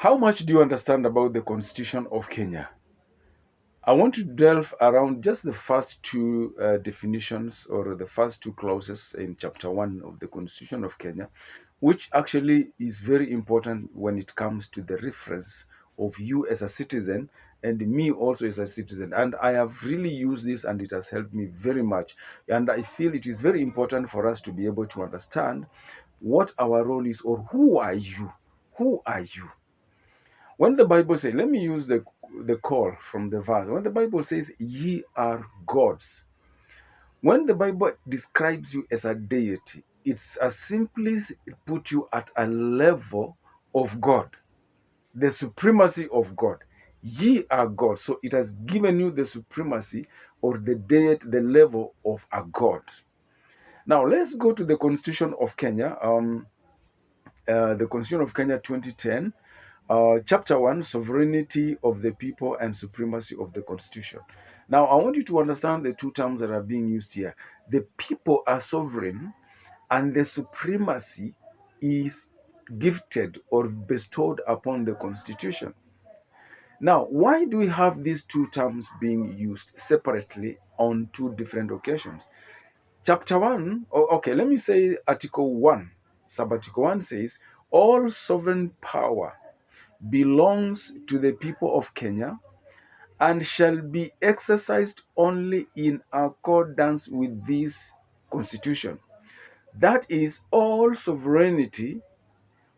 How much do you understand about the Constitution of Kenya? I want to delve around just the first two definitions or the first two clauses in Chapter 1 of the Constitution of Kenya, which actually is very important when it comes to the reference of you as a citizen and me also as a citizen. And I have really used this and it has helped me very much. And I feel it is very important for us to be able to understand what our role is or who are you? Who are you? When the Bible says, let me use the call from the verse. When the Bible says, ye are gods, when the Bible describes you as a deity, it's as simply as it put you at a level of God, the supremacy of God. Ye are God. So it has given you the supremacy or the deity, the level of a God. Now let's go to the Constitution of Kenya. The Constitution of Kenya 2010, Chapter 1, Sovereignty of the People and Supremacy of the Constitution. Now, I want you to understand the two terms that are being used here. The people are sovereign, and the supremacy is gifted or bestowed upon the Constitution. Now, why do we have these two terms being used separately on two different occasions? Chapter 1, okay, let me say Article 1, Subarticle 1 says, all sovereign power belongs to the people of Kenya and shall be exercised only in accordance with this constitution. That is, all sovereignty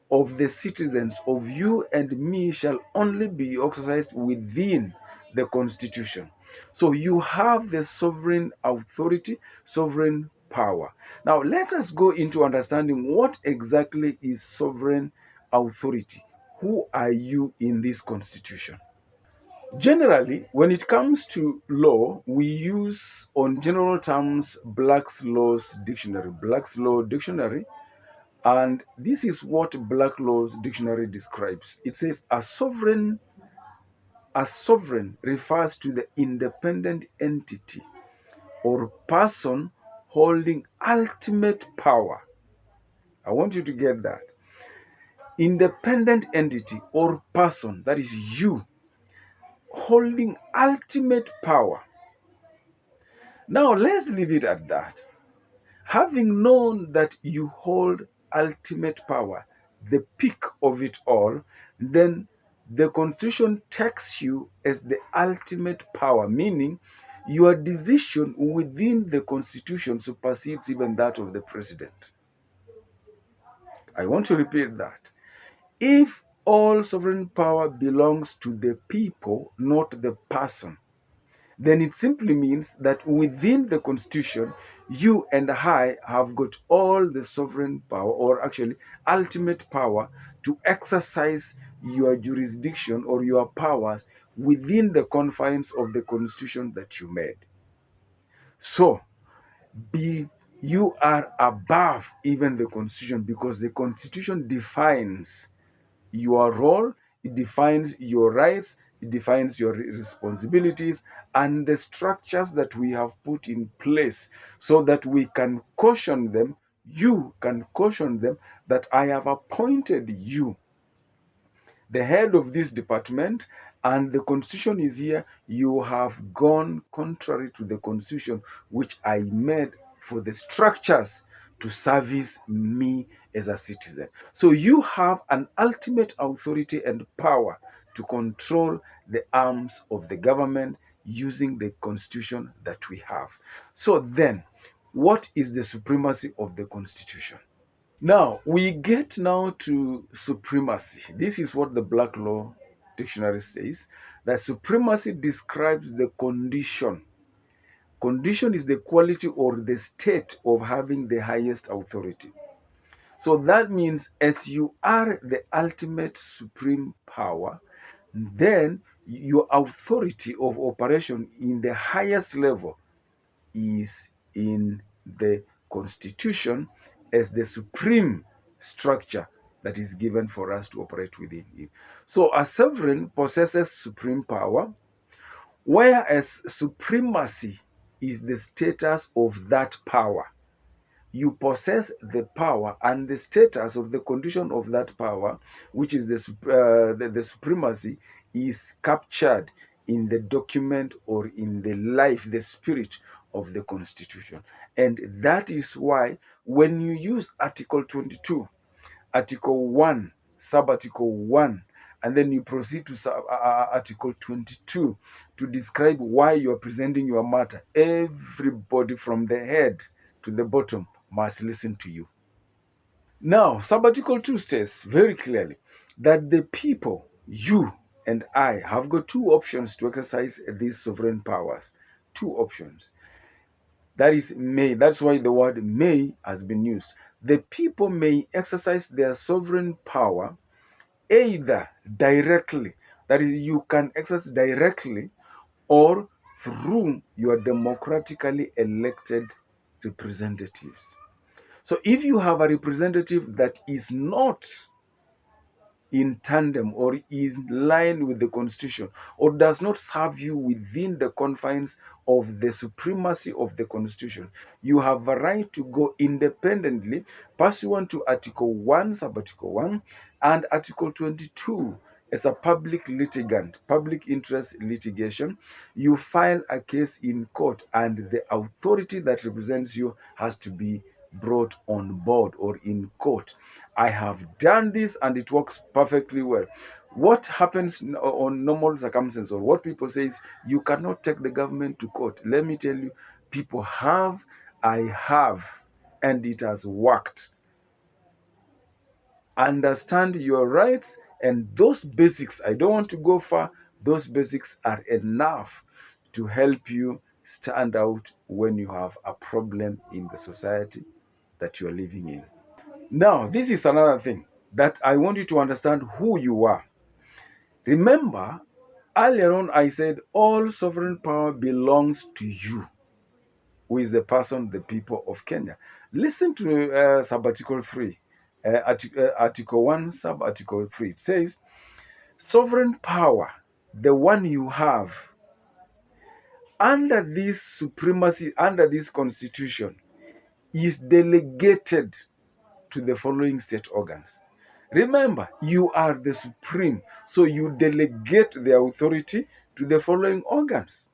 of the citizens of you and me shall only be exercised within the constitution. So you have the sovereign authority, sovereign power. Now let us go into understanding what exactly is sovereign authority. Who are you in this constitution? Generally, when it comes to law, we use on general terms Black's Law's Dictionary. Black's Law Dictionary, and this is what Black Law's Dictionary describes. It says a sovereign refers to the independent entity or person holding ultimate power. I want you to get that. Independent entity or person, that is you, holding ultimate power. Now let's leave it at that. Having known that you hold ultimate power, the peak of it all, then the Constitution takes you as the ultimate power, meaning your decision within the Constitution supersedes even that of the president. I want to repeat that. If all sovereign power belongs to the people, not the person, then it simply means that within the constitution, you and I have got all the sovereign power, or actually ultimate power, to exercise your jurisdiction or your powers within the confines of the constitution that you made. So, be you are above even the constitution because the constitution defines your role, it defines your rights, it defines your responsibilities, and the structures that we have put in place so that we can caution them. You can caution them that I have appointed you the head of this department, and the constitution is here. You have gone contrary to the constitution which I made for the structures to service me as a citizen. So you have an ultimate authority and power to control the arms of the government using the constitution that we have. So then, what is the supremacy of the constitution? Now, we get now to supremacy. This is what the Black Law Dictionary says, that supremacy describes the condition. Condition is the quality or the state of having the highest authority. So that means as you are the ultimate supreme power, then your authority of operation in the highest level is in the constitution as the supreme structure that is given for us to operate within it. So a sovereign possesses supreme power, whereas supremacy is the status of that power. you possess the power, and the status of the condition of that power, which is the supremacy, is captured in the document or in the life, the spirit of the Constitution. And that is why when you use Article 22, Article 1, Sub-Article 1, and then you proceed to Article 22 to describe why you are presenting your matter, everybody from the head to the bottom must listen to you. Now, Sub-Article 2 states very clearly that the people, you and I, have got two options to exercise these sovereign powers. Two options. That is may. That's why the word may has been used. The people may exercise their sovereign power either directly, that is, you can exercise directly, or through your democratically elected representatives. So if you have a representative that is not in tandem or in line with the Constitution, or does not serve you within the confines of the supremacy of the Constitution, you have a right to go independently pursuant to Article 1, Sub-Article 1, and Article 22. As a public litigant, public interest litigation, you file a case in court, and the authority that represents you has to be brought on board or in court. I have done this and it works perfectly well. What happens on normal circumstances, or what people say, is you cannot take the government to court. Let me tell you, people have, I have, and it has worked. Understand your rights, and those basics, I don't want to go far, those basics are enough to help you stand out when you have a problem in the society that you're living in. Now, this is another thing that I want you to understand who you are. Remember, earlier on I said all sovereign power belongs to you, who is the person, the people of Kenya. Listen to Sub-Article 3, Article 1, Sub-Article 3. It says, sovereign power, the one you have, under this supremacy, under this constitution, is delegated to the following state organs. Remember, you are the supreme, so you delegate the authority to the following organs.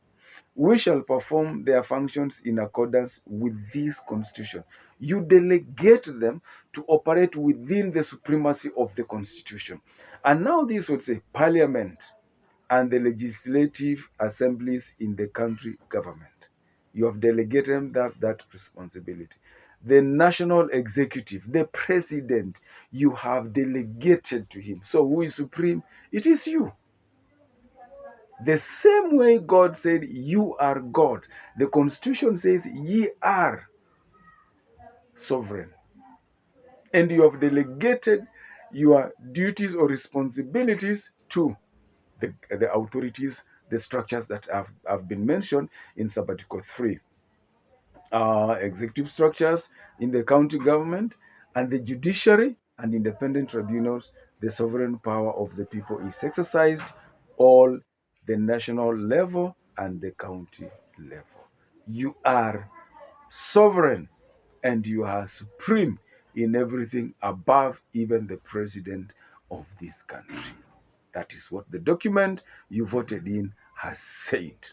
We shall perform their functions in accordance with this constitution. You delegate them to operate within the supremacy of the constitution. And now this would say parliament and the legislative assemblies in the country government. You have delegated them that responsibility. The national executive, the president, you have delegated to him. So who is supreme? It is you. The same way God said, you are God. The Constitution says, ye are sovereign. And you have delegated your duties or responsibilities to the authorities, the structures that have been mentioned in Sub-Article 3. Executive structures in the county government, and the judiciary and independent tribunals. The sovereign power of the people is exercised all the national level and the county level. You are sovereign, and you are supreme in everything, above even the president of this country. That is what the document you voted in has said.